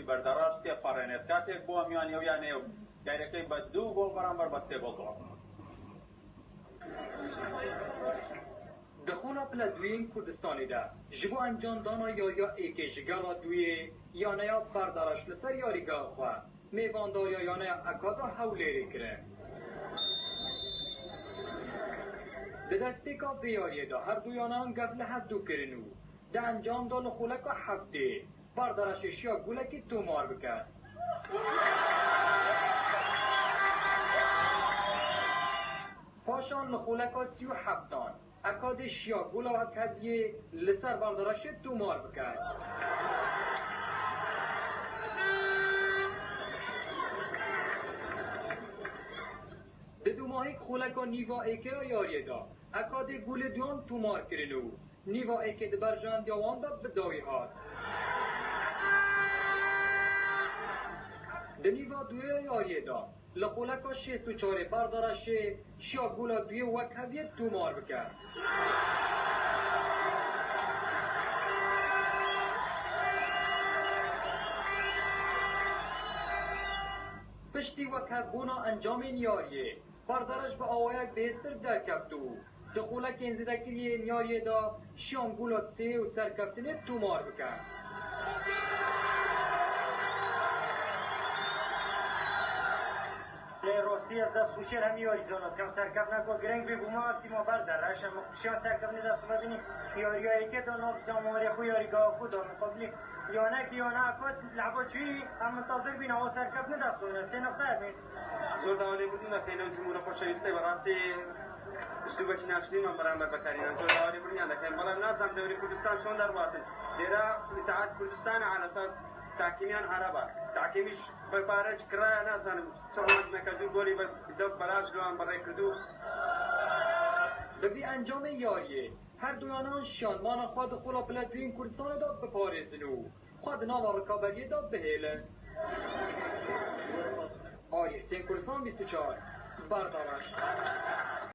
بەردەرەش تێپەڕێنێت کاتێک بۆ میوانی ئەو یانەیە و یاریەکەی بە 2 گۆڵ بەرامبەر بە 3 گۆڵ دەوام. دخونا پلا دوین کردستانی ده جبو انجام دانا یا ایک جگرا دوی یانەی بەردەرەش لەسەر یاریگاه خواه میواندار یانەی ئەکاد هەولێری کرێ. ده دەستپێکا بە یاریەدا هەردوویانان گەف لە هەفتوو کرن و ده ئەنجام دا لە خولەکا هەفتێ بەردەرەشێشیا گولەکی تۆمار بکەن. پاشان لە خولەکا 37 ئەکادش یا گولا ئەکادیە لەسەر بەردەرەشێ تۆمار بکەن. ده دوماهی خولەکا نیوا ئێکەیە یاریەدا ئەکادێ گولێ دویان تۆمار کرن و نیوا ئێکێ دەبەرژاندیاواندا بداوی هات. ده نیوا دویە یاریەدا لە خولەکا 64 بەردەرەشێ شیا گولا دویە وەک هەڤیە تۆمار بکەن. پشتی وەک هەبوونا ئەنجامên یاریێ بەردەرەش بە ئاوایەک بێزتر دەرکەفت و di xulekên zêdekiriyên yariyê da şiyan gula sê û serkeftinê tûmar bikin. Lê Rosiyê destxûşê hemî yarî zanat kem serkeftina ku girêng bê bûma tîma berdeleş em xuşiyan serkeftinê destxûme binî yariyayekê da nav damarê xwe yarîgeha xwe da muqabilî yanekî yana ئەکاد لعبە çûyî em mintazir bîne o serkeftinê destxûne sê nexta hebe. زۆر داوا لێبوردن بە پێنەوت جمهورە خۆشەویستەی بەڕاستی ئوسلوبێکی ناشرینمان بەرامبەر بەکارهێنان زۆر داوا لێبوردنیان دەکەین بەڵام نازانم دەوری کوردستان چۆن دەڕواتن لێرە ئیتحاد کوردستانە على ئەساس تاقیمیان عەرەبە تاقیمیش بەپارەج کرایە نازانم چەند نەکردو گۆلی دەست بەلاش لەوان بەڕێ کردو. بەبێ ئەنجامê yariyê herdûyanan şanmana xwe di xula piletûyên Kurdistanê da biparêzin û xwe di nava rikaberiyê da bihêlin. Arî Hüseyin Kurdistan 24 Berdaraş.